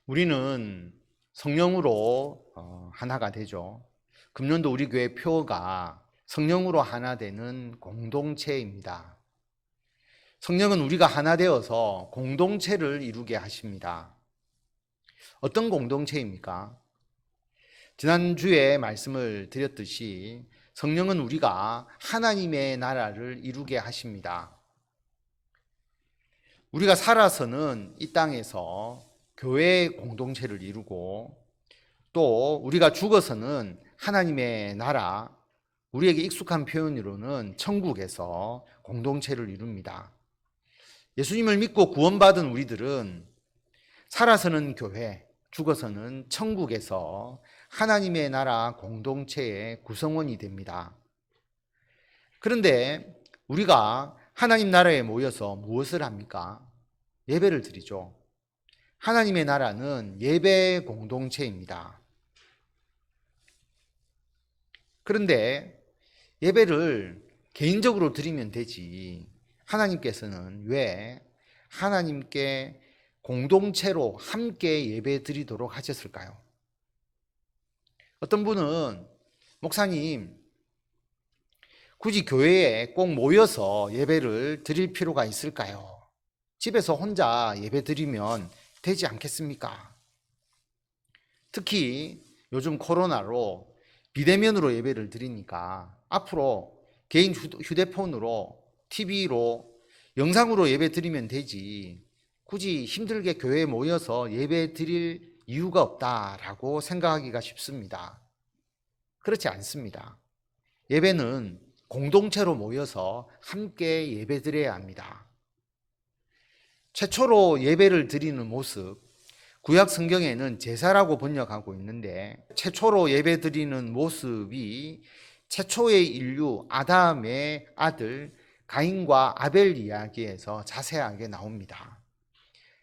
우리는 성령으로 하나가 되죠. 금년도 우리 교회 표어가 성령으로 하나 되는 공동체입니다. 성령은 우리가 하나 되어서 공동체를 이루게 하십니다. 어떤 공동체입니까? 지난주에 말씀을 드렸듯이 성령은 우리가 하나님의 나라를 이루게 하십니다. 우리가 살아서는 이 땅에서 교회의 공동체를 이루고 또 우리가 죽어서는 하나님의 나라, 우리에게 익숙한 표현으로는 천국에서 공동체를 이룹니다. 예수님을 믿고 구원받은 우리들은 살아서는 교회, 죽어서는 천국에서 하나님의 나라 공동체의 구성원이 됩니다. 그런데 우리가 하나님 나라에 모여서 무엇을 합니까? 예배를 드리죠. 하나님의 나라는 예배 공동체입니다. 그런데 예배를 개인적으로 드리면 되지, 하나님께서는 왜 하나님께 공동체로 함께 예배 드리도록 하셨을까요? 어떤 분은, 목사님, 굳이 교회에 꼭 모여서 예배를 드릴 필요가 있을까요? 집에서 혼자 예배 드리면 되지 않겠습니까? 특히 요즘 코로나로 비대면으로 예배를 드리니까 앞으로 개인 휴대폰으로, TV로, 영상으로 예배 드리면 되지 굳이 힘들게 교회에 모여서 예배 드릴 이유가 없다라고 생각하기가 쉽습니다. 그렇지 않습니다. 예배는 공동체로 모여서 함께 예배 드려야 합니다. 최초로 예배를 드리는 모습, 구약 성경에는 제사라고 번역하고 있는데, 최초로 예배 드리는 모습이 최초의 인류 아담의 아들 가인과 아벨 이야기에서 자세하게 나옵니다.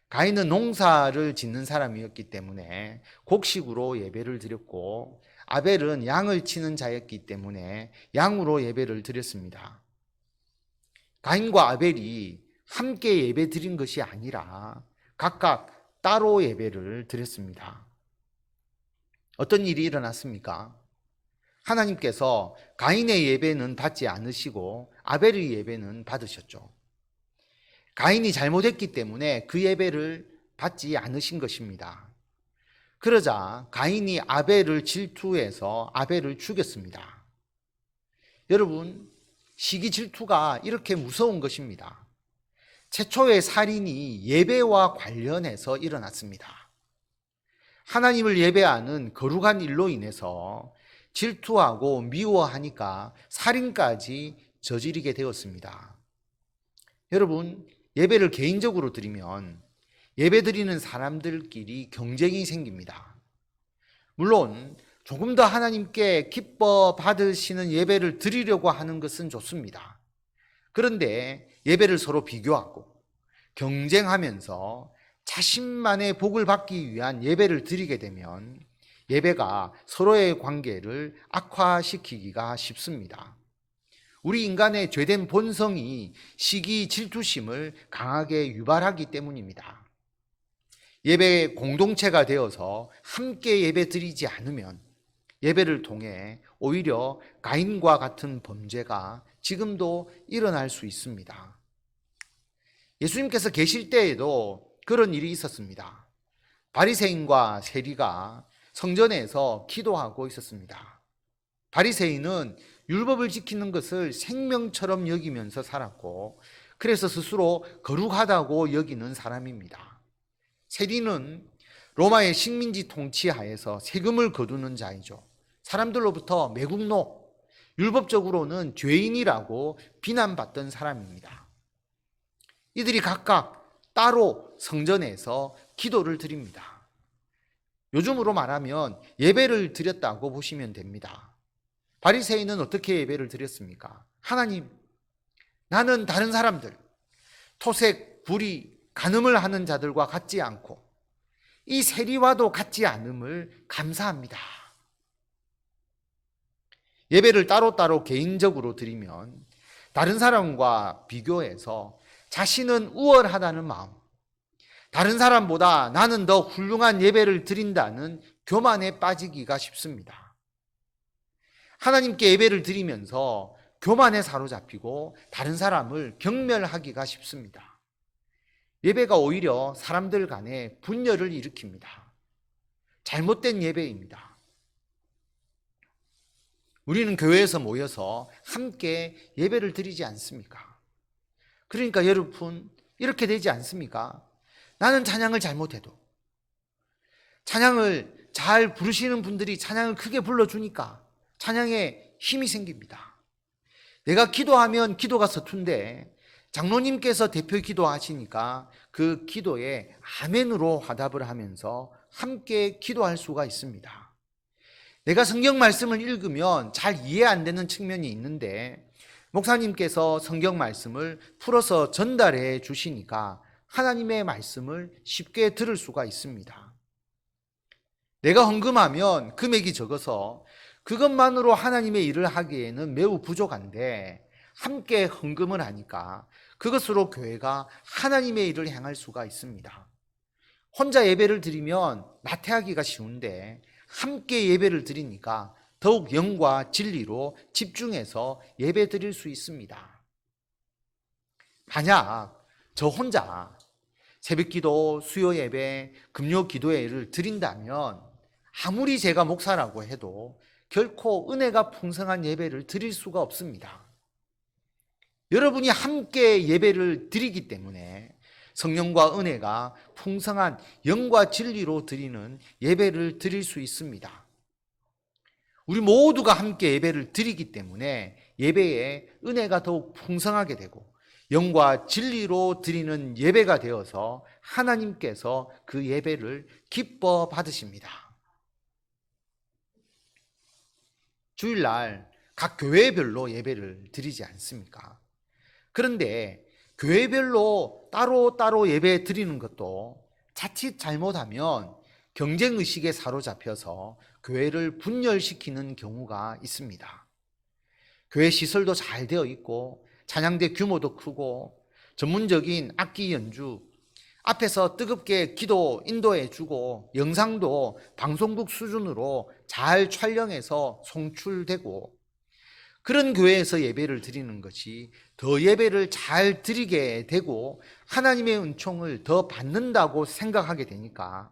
가인은 농사를 짓는 사람이었기 때문에 곡식으로 예배를 드렸고, 아벨은 양을 치는 자였기 때문에 양으로 예배를 드렸습니다. 가인과 아벨이 함께 예배 드린 것이 아니라 각각 따로 예배를 드렸습니다. 어떤 일이 일어났습니까? 하나님께서 가인의 예배는 받지 않으시고 아벨의 예배는 받으셨죠. 가인이 잘못했기 때문에 그 예배를 받지 않으신 것입니다. 그러자 가인이 아벨을 질투해서 아벨을 죽였습니다. 여러분, 시기 질투가 이렇게 무서운 것입니다. 최초의 살인이 예배와 관련해서 일어났습니다. 하나님을 예배하는 거룩한 일로 인해서 질투하고 미워하니까 살인까지 저지르게 되었습니다. 여러분, 예배를 개인적으로 드리면 예배 드리는 사람들끼리 경쟁이 생깁니다. 물론 조금 더 하나님께 기뻐 받으시는 예배를 드리려고 하는 것은 좋습니다. 그런데 예배를 서로 비교하고 경쟁하면서 자신만의 복을 받기 위한 예배를 드리게 되면 예배가 서로의 관계를 악화시키기가 쉽습니다. 우리 인간의 죄된 본성이 시기, 질투심을 강하게 유발하기 때문입니다. 예배 공동체가 되어서 함께 예배 드리지 않으면 예배를 통해 오히려 가인과 같은 범죄가 지금도 일어날 수 있습니다. 예수님께서 계실 때에도 그런 일이 있었습니다. 바리새인과 세리가 성전에서 기도하고 있었습니다. 바리새인은 율법을 지키는 것을 생명처럼 여기면서 살았고, 그래서 스스로 거룩하다고 여기는 사람입니다. 세리는 로마의 식민지 통치하에서 세금을 거두는 자이죠. 사람들로부터 매국노, 율법적으로는 죄인이라고 비난받던 사람입니다. 이들이 각각 따로 성전에서 기도를 드립니다. 요즘으로 말하면 예배를 드렸다고 보시면 됩니다. 바리새인은 어떻게 예배를 드렸습니까? 하나님, 나는 다른 사람들, 토색, 불의, 간음을 하는 자들과 같지 않고 이 세리와도 같지 않음을 감사합니다. 예배를 따로따로 개인적으로 드리면 다른 사람과 비교해서 자신은 우월하다는 마음, 다른 사람보다 나는 더 훌륭한 예배를 드린다는 교만에 빠지기가 쉽습니다. 하나님께 예배를 드리면서 교만에 사로잡히고 다른 사람을 경멸하기가 쉽습니다. 예배가 오히려 사람들 간에 분열을 일으킵니다. 잘못된 예배입니다. 우리는 교회에서 모여서 함께 예배를 드리지 않습니까? 그러니까 여러분, 이렇게 되지 않습니까? 나는 찬양을 잘못해도 찬양을 잘 부르시는 분들이 찬양을 크게 불러주니까 찬양에 힘이 생깁니다. 내가 기도하면 기도가 서툰데 장로님께서 대표 기도하시니까 그 기도에 아멘으로 화답을 하면서 함께 기도할 수가 있습니다. 내가 성경 말씀을 읽으면 잘 이해 안 되는 측면이 있는데 목사님께서 성경 말씀을 풀어서 전달해 주시니까 하나님의 말씀을 쉽게 들을 수가 있습니다. 내가 헌금하면 금액이 적어서 그것만으로 하나님의 일을 하기에는 매우 부족한데 함께 헌금을 하니까 그것으로 교회가 하나님의 일을 행할 수가 있습니다. 혼자 예배를 드리면 나태하기가 쉬운데 함께 예배를 드리니까 더욱 영과 진리로 집중해서 예배 드릴 수 있습니다. 만약 저 혼자 새벽기도, 수요예배, 금요기도회를 드린다면 아무리 제가 목사라고 해도 결코 은혜가 풍성한 예배를 드릴 수가 없습니다. 여러분이 함께 예배를 드리기 때문에 성령과 은혜가 풍성한 영과 진리로 드리는 예배를 드릴 수 있습니다. 우리 모두가 함께 예배를 드리기 때문에 예배에 은혜가 더욱 풍성하게 되고 영과 진리로 드리는 예배가 되어서 하나님께서 그 예배를 기뻐 받으십니다. 주일날 각 교회별로 예배를 드리지 않습니까? 그런데 교회별로 따로 예배 드리는 것도 자칫 잘못하면 경쟁의식에 사로잡혀서 교회를 분열시키는 경우가 있습니다. 교회 시설도 잘 되어 있고 찬양대 규모도 크고 전문적인 악기 연주, 앞에서 뜨겁게 기도 인도해 주고 영상도 방송국 수준으로 잘 촬영해서 송출되고 그런 교회에서 예배를 드리는 것이 더 예배를 잘 드리게 되고 하나님의 은총을 더 받는다고 생각하게 되니까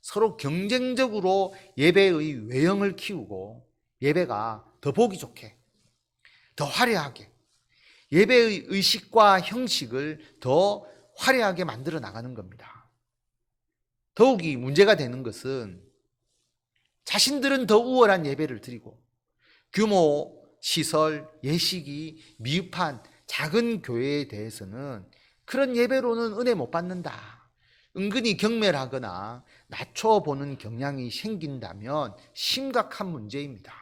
서로 경쟁적으로 예배의 외형을 키우고 예배가 더 보기 좋게, 더 화려하게 예배의 의식과 형식을 더 화려하게 만들어 나가는 겁니다. 더욱이 문제가 되는 것은 자신들은 더 우월한 예배를 드리고 규모, 시설, 예식이 미흡한 작은 교회에 대해서는 그런 예배로는 은혜 못 받는다. 은근히 경멸하거나 낮춰보는 경향이 생긴다면 심각한 문제입니다.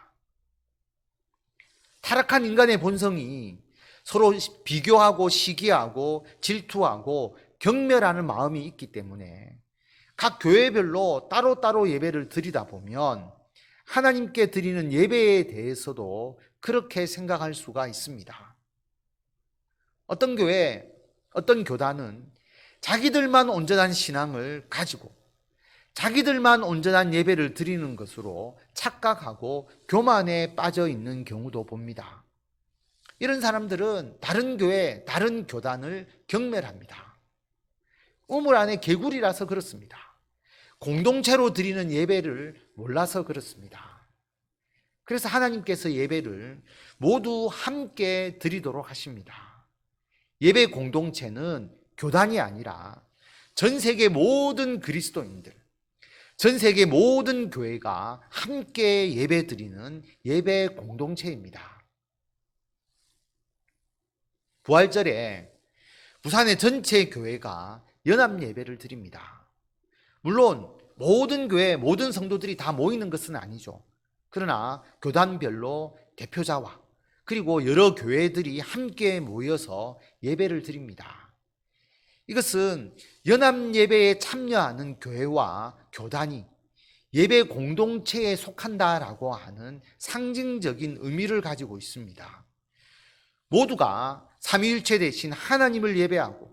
타락한 인간의 본성이 서로 비교하고 시기하고 질투하고 경멸하는 마음이 있기 때문에 각 교회별로 따로 예배를 드리다 보면 하나님께 드리는 예배에 대해서도 그렇게 생각할 수가 있습니다. 어떤 교회, 어떤 교단은 자기들만 온전한 신앙을 가지고 자기들만 온전한 예배를 드리는 것으로 착각하고 교만에 빠져 있는 경우도 봅니다. 이런 사람들은 다른 교회, 다른 교단을 경멸합니다. 우물 안에 개구리라서 그렇습니다. 공동체로 드리는 예배를 몰라서 그렇습니다. 그래서 하나님께서 예배를 모두 함께 드리도록 하십니다. 예배 공동체는 교단이 아니라 전 세계 모든 그리스도인들, 전 세계 모든 교회가 함께 예배 드리는 예배 공동체입니다. 부활절에 부산의 전체 교회가 연합 예배를 드립니다. 물론 모든 교회, 모든 성도들이 다 모이는 것은 아니죠. 그러나 교단별로 대표자와 그리고 여러 교회들이 함께 모여서 예배를 드립니다. 이것은 연합 예배에 참여하는 교회와 교단이 예배 공동체에 속한다라고 하는 상징적인 의미를 가지고 있습니다. 모두가 삼위일체 되신 하나님을 예배하고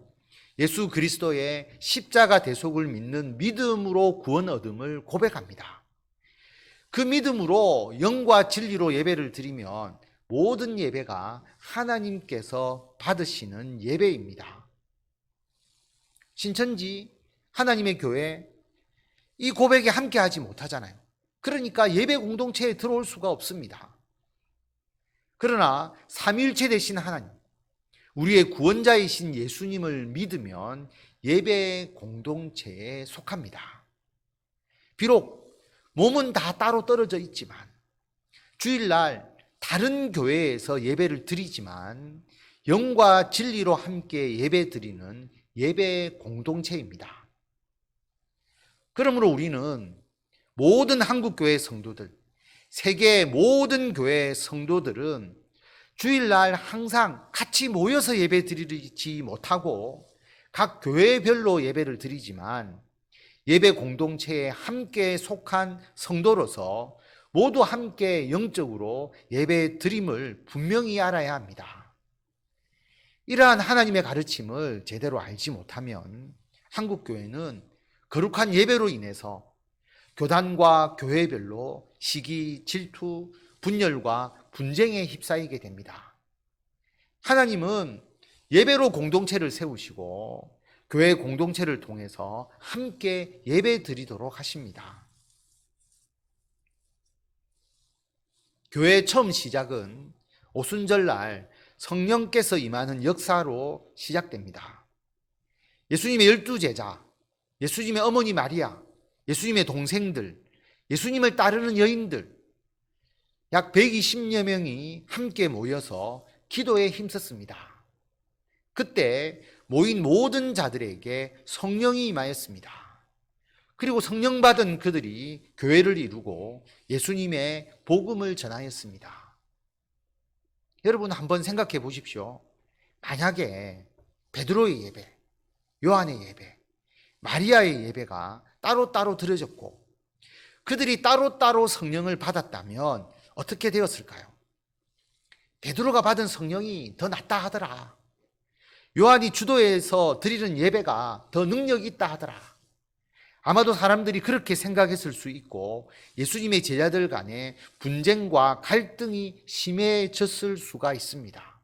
예수 그리스도의 십자가 대속을 믿는 믿음으로 구원 얻음을 고백합니다. 그 믿음으로 영과 진리로 예배를 드리면 모든 예배가 하나님께서 받으시는 예배입니다. 신천지, 하나님의 교회, 이 고백에 함께하지 못하잖아요. 그러니까 예배 공동체에 들어올 수가 없습니다. 그러나 삼위일체 되신 하나님, 우리의 구원자이신 예수님을 믿으면 예배 공동체에 속합니다. 비록 몸은 다 따로 떨어져 있지만, 주일날 다른 교회에서 예배를 드리지만 영과 진리로 함께 예배 드리는 예배 공동체입니다. 그러므로 우리는 모든 한국교회 성도들, 세계 모든 교회 성도들은 주일날 항상 같이 모여서 예배 드리지 못하고 각 교회별로 예배를 드리지만 예배 공동체에 함께 속한 성도로서 모두 함께 영적으로 예배 드림을 분명히 알아야 합니다. 이러한 하나님의 가르침을 제대로 알지 못하면 한국교회는 거룩한 예배로 인해서 교단과 교회별로 시기, 질투, 분열과 분쟁에 휩싸이게 됩니다. 하나님은 예배로 공동체를 세우시고 교회 공동체를 통해서 함께 예배 드리도록 하십니다. 교회의 처음 시작은 오순절날 성령께서 임하는 역사로 시작됩니다. 예수님의 12제자, 예수님의 어머니 마리아, 예수님의 동생들, 예수님을 따르는 여인들, 약 120여 명이 함께 모여서 기도에 힘썼습니다. 그때 모인 모든 자들에게 성령이 임하였습니다. 그리고 성령 받은 그들이 교회를 이루고 예수님의 복음을 전하였습니다. 여러분 한번 생각해 보십시오. 만약에 베드로의 예배, 요한의 예배, 마리아의 예배가 따로따로 드려졌고 그들이 따로따로 성령을 받았다면 어떻게 되었을까요? 베드로가 받은 성령이 더 낫다 하더라. 요한이 주도해서 드리는 예배가 더 능력이 있다 하더라. 아마도 사람들이 그렇게 생각했을 수 있고 예수님의 제자들 간에 분쟁과 갈등이 심해졌을 수가 있습니다.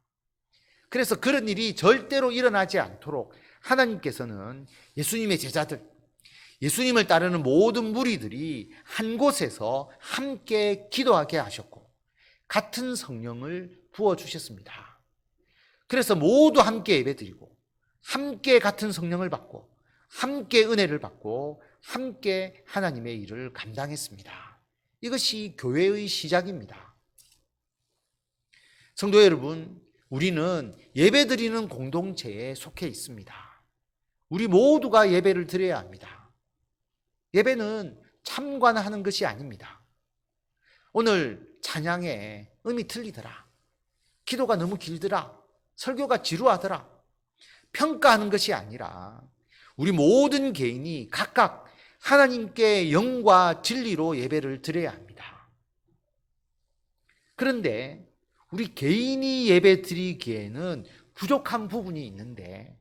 그래서 그런 일이 절대로 일어나지 않도록 하나님께서는 예수님의 제자들, 예수님을 따르는 모든 무리들이 한 곳에서 함께 기도하게 하셨고 같은 성령을 부어주셨습니다. 그래서 모두 함께 예배드리고 함께 같은 성령을 받고 함께 은혜를 받고 함께 하나님의 일을 감당했습니다. 이것이 교회의 시작입니다. 성도 여러분, 우리는 예배드리는 공동체에 속해 있습니다. 우리 모두가 예배를 드려야 합니다. 예배는 참관하는 것이 아닙니다. 오늘 찬양에 음이 틀리더라, 기도가 너무 길더라, 설교가 지루하더라, 평가하는 것이 아니라 우리 모든 개인이 각각 하나님께 영과 진리로 예배를 드려야 합니다. 그런데 우리 개인이 예배 드리기에는 부족한 부분이 있는데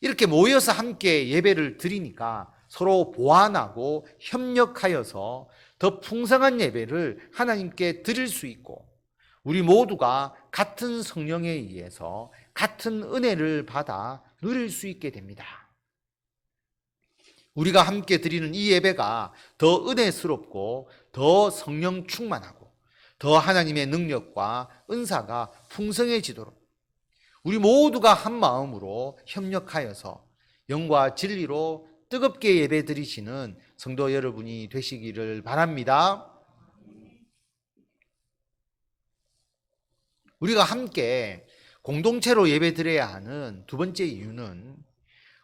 이렇게 모여서 함께 예배를 드리니까 서로 보완하고 협력하여서 더 풍성한 예배를 하나님께 드릴 수 있고 우리 모두가 같은 성령에 의해서 같은 은혜를 받아 누릴 수 있게 됩니다. 우리가 함께 드리는 이 예배가 더 은혜스럽고 더 성령 충만하고 더 하나님의 능력과 은사가 풍성해지도록 우리 모두가 한 마음으로 협력하여서 영과 진리로 뜨겁게 예배 드리시는 성도 여러분이 되시기를 바랍니다. 우리가 함께 공동체로 예배 드려야 하는 두 번째 이유는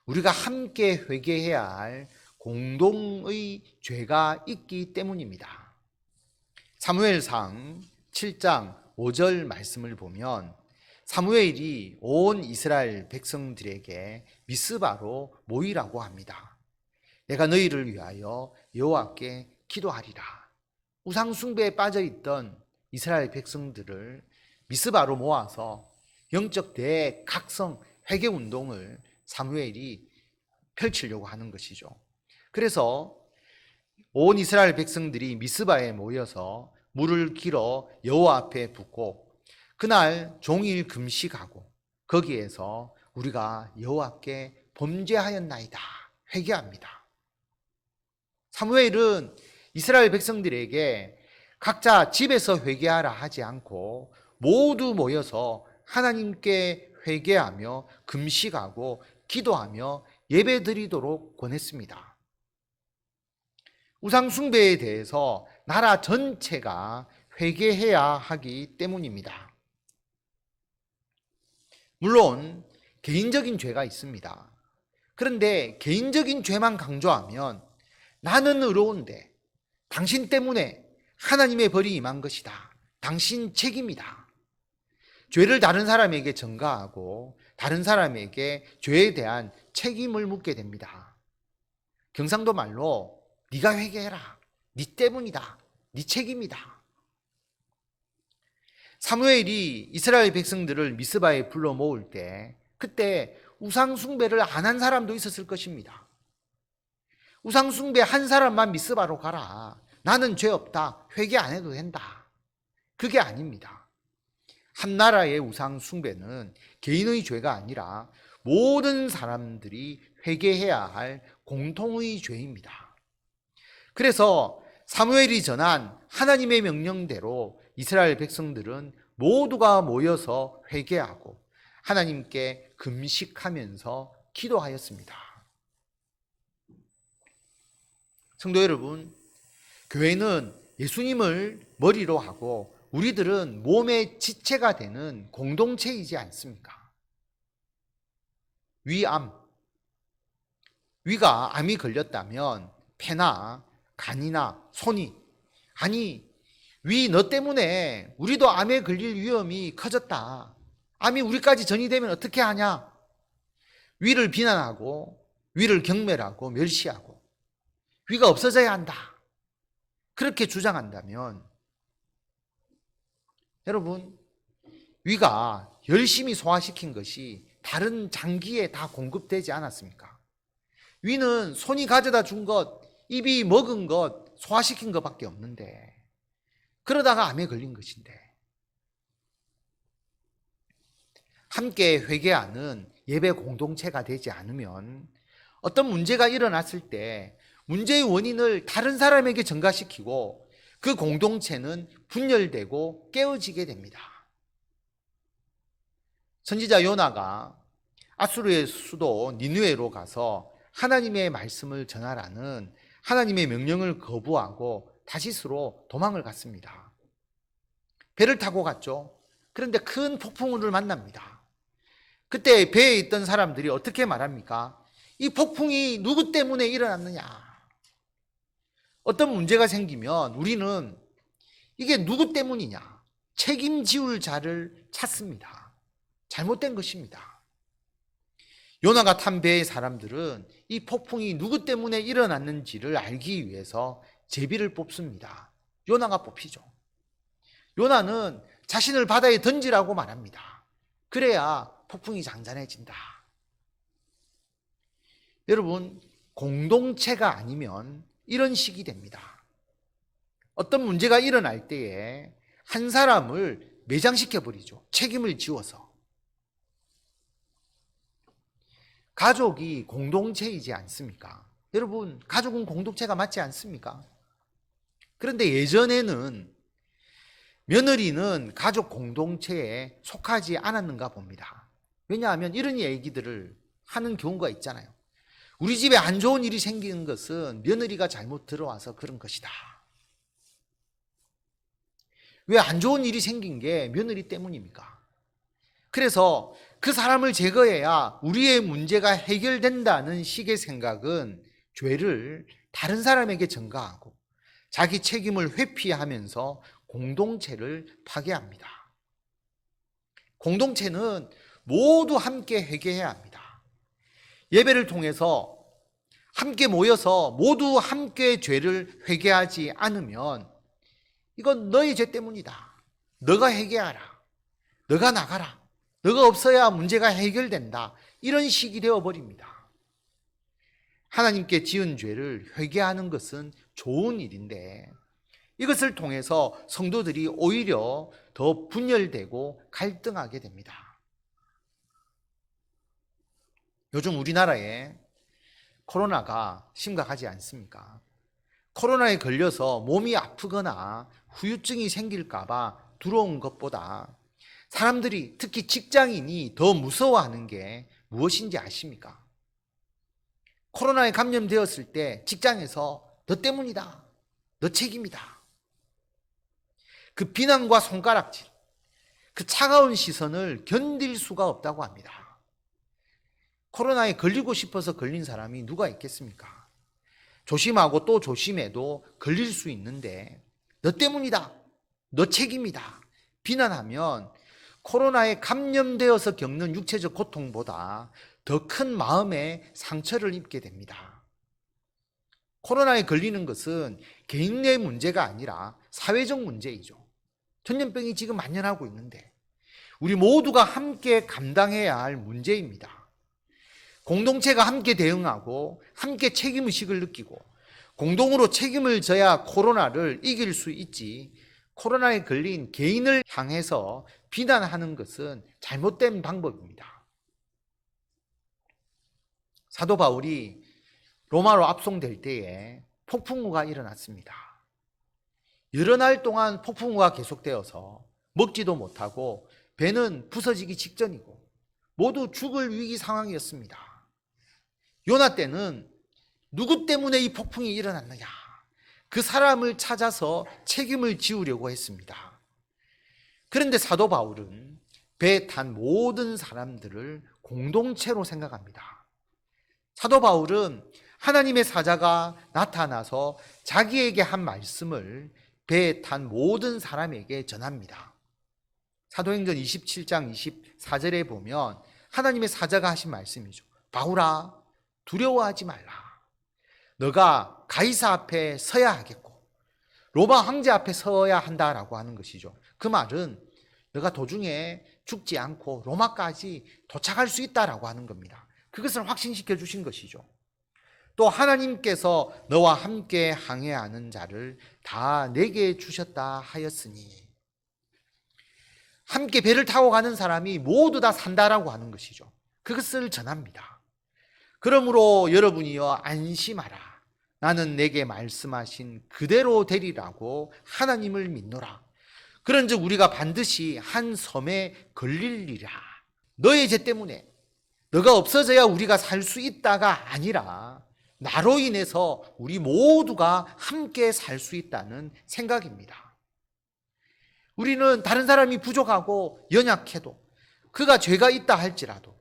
우리가 함께 회개해야 할 공동의 죄가 있기 때문입니다. 사무엘상 7장 5절 말씀을 보면 사무엘이 온 이스라엘 백성들에게 미스바로 모이라고 합니다. 내가 너희를 위하여 여호와께 기도하리라. 우상 숭배에 빠져있던 이스라엘 백성들을 미스바로 모아서 영적 대각성 회개 운동을 사무엘이 펼치려고 하는 것이죠. 그래서 온 이스라엘 백성들이 미스바에 모여서 물을 길어 여호와 앞에 붓고 그날 종일 금식하고 거기에서 우리가 여호와께 범죄하였나이다 회개합니다. 사무엘은 이스라엘 백성들에게 각자 집에서 회개하라 하지 않고 모두 모여서 하나님께 회개하며 금식하고 기도하며 예배드리도록 권했습니다. 우상 숭배에 대해서 나라 전체가 회개해야 하기 때문입니다. 물론 개인적인 죄가 있습니다. 그런데 개인적인 죄만 강조하면 나는 의로운데 당신 때문에 하나님의 벌이 임한 것이다. 당신 책임이다. 죄를 다른 사람에게 전가하고 다른 사람에게 죄에 대한 책임을 묻게 됩니다. 경상도 말로 네가 회개해라. 네 때문이다. 네 책임이다. 사무엘이 이스라엘 백성들을 미스바에 불러 모을 때 그때 우상 숭배를 안 한 사람도 있었을 것입니다. 우상 숭배 한 사람만 미스바로 가라. 나는 죄 없다. 회개 안 해도 된다. 그게 아닙니다. 한 나라의 우상 숭배는 개인의 죄가 아니라 모든 사람들이 회개해야 할 공통의 죄입니다. 그래서 사무엘이 전한 하나님의 명령대로 이스라엘 백성들은 모두가 모여서 회개하고 하나님께 금식하면서 기도하였습니다. 성도 여러분, 교회는 예수님을 머리로 하고 우리들은 몸의 지체가 되는 공동체이지 않습니까? 위암, 위가 암이 걸렸다면 폐나 간이나 손이, 아니 위 너 때문에 우리도 암에 걸릴 위험이 커졌다. 암이 우리까지 전이되면 어떻게 하냐? 위를 비난하고 위를 경멸하고 멸시하고 위가 없어져야 한다. 그렇게 주장한다면 여러분, 위가 열심히 소화시킨 것이 다른 장기에 다 공급되지 않았습니까? 위는 손이 가져다 준 것, 입이 먹은 것, 소화시킨 것밖에 없는데 그러다가 암에 걸린 것인데 함께 회개하는 예배 공동체가 되지 않으면 어떤 문제가 일어났을 때 문제의 원인을 다른 사람에게 전가시키고 그 공동체는 분열되고 깨어지게 됩니다. 선지자 요나가 아수르의 수도 니느웨로 가서 하나님의 말씀을 전하라는 하나님의 명령을 거부하고 다시스로 도망을 갔습니다. 배를 타고 갔죠. 그런데 큰 폭풍우를 만납니다. 그때 배에 있던 사람들이 어떻게 말합니까? 이 폭풍이 누구 때문에 일어났느냐? 어떤 문제가 생기면 우리는 이게 누구 때문이냐? 책임지울 자를 찾습니다. 잘못된 것입니다. 요나가 탄 배의 사람들은 이 폭풍이 누구 때문에 일어났는지를 알기 위해서 제비를 뽑습니다. 요나가 뽑히죠. 요나는 자신을 바다에 던지라고 말합니다. 그래야 폭풍이 잔잔해진다. 여러분, 공동체가 아니면 이런 식이 됩니다. 어떤 문제가 일어날 때에 한 사람을 매장시켜버리죠. 책임을 지워서. 가족이 공동체이지 않습니까? 여러분, 가족은 공동체가 맞지 않습니까? 그런데 예전에는 며느리는 가족 공동체에 속하지 않았는가 봅니다. 왜냐하면 이런 얘기들을 하는 경우가 있잖아요. 우리 집에 안 좋은 일이 생기는 것은 며느리가 잘못 들어와서 그런 것이다. 왜 안 좋은 일이 생긴 게 며느리 때문입니까? 그래서 그 사람을 제거해야 우리의 문제가 해결된다는 식의 생각은 죄를 다른 사람에게 전가하고 자기 책임을 회피하면서 공동체를 파괴합니다. 공동체는 모두 함께 회개해야 합니다. 예배를 통해서 함께 모여서 모두 함께 죄를 회개하지 않으면 이건 너의 죄 때문이다. 너가 회개하라. 너가 나가라. 너가 없어야 문제가 해결된다. 이런 식이 되어버립니다. 하나님께 지은 죄를 회개하는 것은 좋은 일인데 이것을 통해서 성도들이 오히려 더 분열되고 갈등하게 됩니다. 요즘 우리나라에 코로나가 심각하지 않습니까? 코로나에 걸려서 몸이 아프거나 후유증이 생길까봐 두려운 것보다 사람들이, 특히 직장인이 더 무서워하는 게 무엇인지 아십니까? 코로나에 감염되었을 때 직장에서 너 때문이다, 너 책임이다, 그 비난과 손가락질, 그 차가운 시선을 견딜 수가 없다고 합니다. 코로나에 걸리고 싶어서 걸린 사람이 누가 있겠습니까? 조심하고 또 조심해도 걸릴 수 있는데 너 때문이다, 너 책임이다 비난하면 코로나에 감염되어서 겪는 육체적 고통보다 더 큰 마음의 상처를 입게 됩니다. 코로나에 걸리는 것은 개인 내 문제가 아니라 사회적 문제이죠. 전염병이 지금 만연하고 있는데 우리 모두가 함께 감당해야 할 문제입니다. 공동체가 함께 대응하고 함께 책임의식을 느끼고 공동으로 책임을 져야 코로나를 이길 수 있지, 코로나에 걸린 개인을 향해서 비난하는 것은 잘못된 방법입니다. 사도 바울이 로마로 압송될 때에 폭풍우가 일어났습니다. 여러 날 동안 폭풍우가 계속되어서 먹지도 못하고 배는 부서지기 직전이고 모두 죽을 위기 상황이었습니다. 요나 때는 누구 때문에 이 폭풍이 일어났느냐, 그 사람을 찾아서 책임을 지우려고 했습니다. 그런데 사도 바울은 배에 탄 모든 사람들을 공동체로 생각합니다. 사도 바울은 하나님의 사자가 나타나서 자기에게 한 말씀을 배에 탄 모든 사람에게 전합니다. 사도행전 27장 24절에 보면 하나님의 사자가 하신 말씀이죠. 바울아, 두려워하지 말라. 너가 가이사 앞에 서야 하겠고 로마 황제 앞에 서야 한다라고 하는 것이죠. 그 말은 너가 도중에 죽지 않고 로마까지 도착할 수 있다라고 하는 겁니다. 그것을 확신시켜 주신 것이죠. 또 하나님께서 너와 함께 항해하는 자를 다 내게 주셨다 하였으니, 함께 배를 타고 가는 사람이 모두 다 산다라고 하는 것이죠. 그것을 전합니다. 그러므로 여러분이여 안심하라. 나는 내게 말씀하신 그대로 되리라고 하나님을 믿노라. 그런즉 우리가 반드시 한 섬에 걸릴리라. 너의 죄 때문에 너가 없어져야 우리가 살 수 있다가 아니라 나로 인해서 우리 모두가 함께 살 수 있다는 생각입니다. 우리는 다른 사람이 부족하고 연약해도, 그가 죄가 있다 할지라도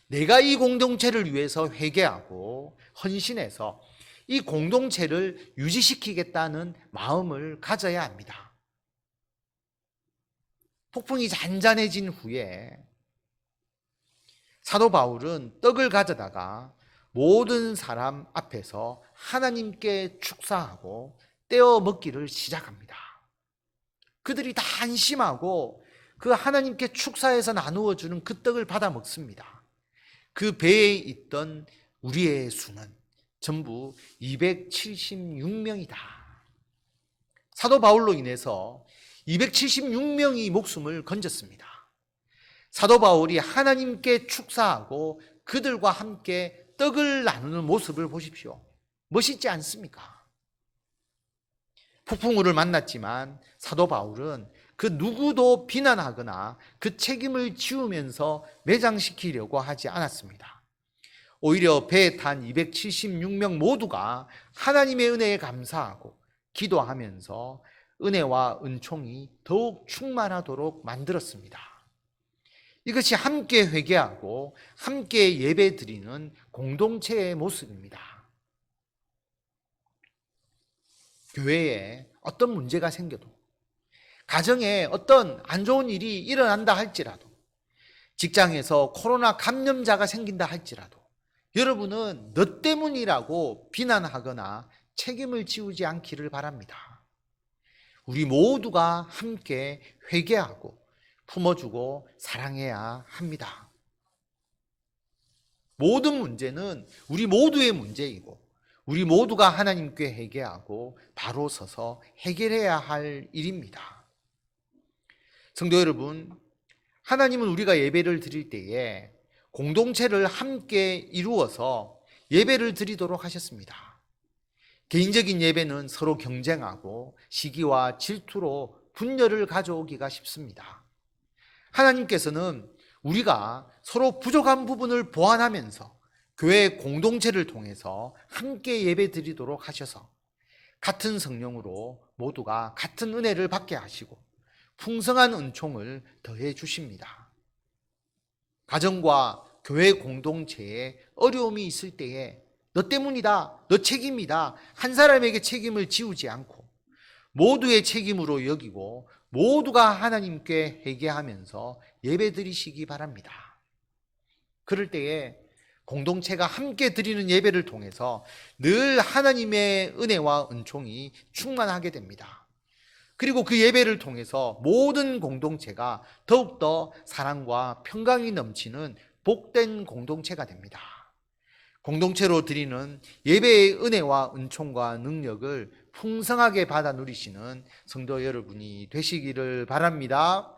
내가 이 공동체를 위해서 회개하고 헌신해서 이 공동체를 유지시키겠다는 마음을 가져야 합니다. 폭풍이 잔잔해진 후에 사도 바울은 떡을 가져다가 모든 사람 앞에서 하나님께 축사하고 떼어 먹기를 시작합니다. 그들이 다 안심하고 그 하나님께 축사해서 나누어 주는 그 떡을 받아 먹습니다. 그 배에 있던 우리의 수는 전부 276명이다. 사도 바울로 인해서 276명이 목숨을 건졌습니다. 사도 바울이 하나님께 축사하고 그들과 함께 떡을 나누는 모습을 보십시오. 멋있지 않습니까? 폭풍우를 만났지만 사도 바울은 그 누구도 비난하거나 그 책임을 지우면서 매장시키려고 하지 않았습니다. 오히려 배에 탄 276명 모두가 하나님의 은혜에 감사하고 기도하면서 은혜와 은총이 더욱 충만하도록 만들었습니다. 이것이 함께 회개하고 함께 예배드리는 공동체의 모습입니다. 교회에 어떤 문제가 생겨도, 가정에 어떤 안 좋은 일이 일어난다 할지라도, 직장에서 코로나 감염자가 생긴다 할지라도 여러분은 너 때문이라고 비난하거나 책임을 지우지 않기를 바랍니다. 우리 모두가 함께 회개하고 품어주고 사랑해야 합니다. 모든 문제는 우리 모두의 문제이고 우리 모두가 하나님께 회개하고 바로 서서 해결해야 할 일입니다. 성도 여러분, 하나님은 우리가 예배를 드릴 때에 공동체를 함께 이루어서 예배를 드리도록 하셨습니다. 개인적인 예배는 서로 경쟁하고 시기와 질투로 분열을 가져오기가 쉽습니다. 하나님께서는 우리가 서로 부족한 부분을 보완하면서 교회 공동체를 통해서 함께 예배 드리도록 하셔서 같은 성령으로 모두가 같은 은혜를 받게 하시고 풍성한 은총을 더해 주십니다. 가정과 교회 공동체에 어려움이 있을 때에 너 때문이다, 너 책임이다, 한 사람에게 책임을 지우지 않고 모두의 책임으로 여기고 모두가 하나님께 회개하면서 예배드리시기 바랍니다. 그럴 때에 공동체가 함께 드리는 예배를 통해서 늘 하나님의 은혜와 은총이 충만하게 됩니다. 그리고 그 예배를 통해서 모든 공동체가 더욱더 사랑과 평강이 넘치는 복된 공동체가 됩니다. 공동체로 드리는 예배의 은혜와 은총과 능력을 풍성하게 받아 누리시는 성도 여러분이 되시기를 바랍니다.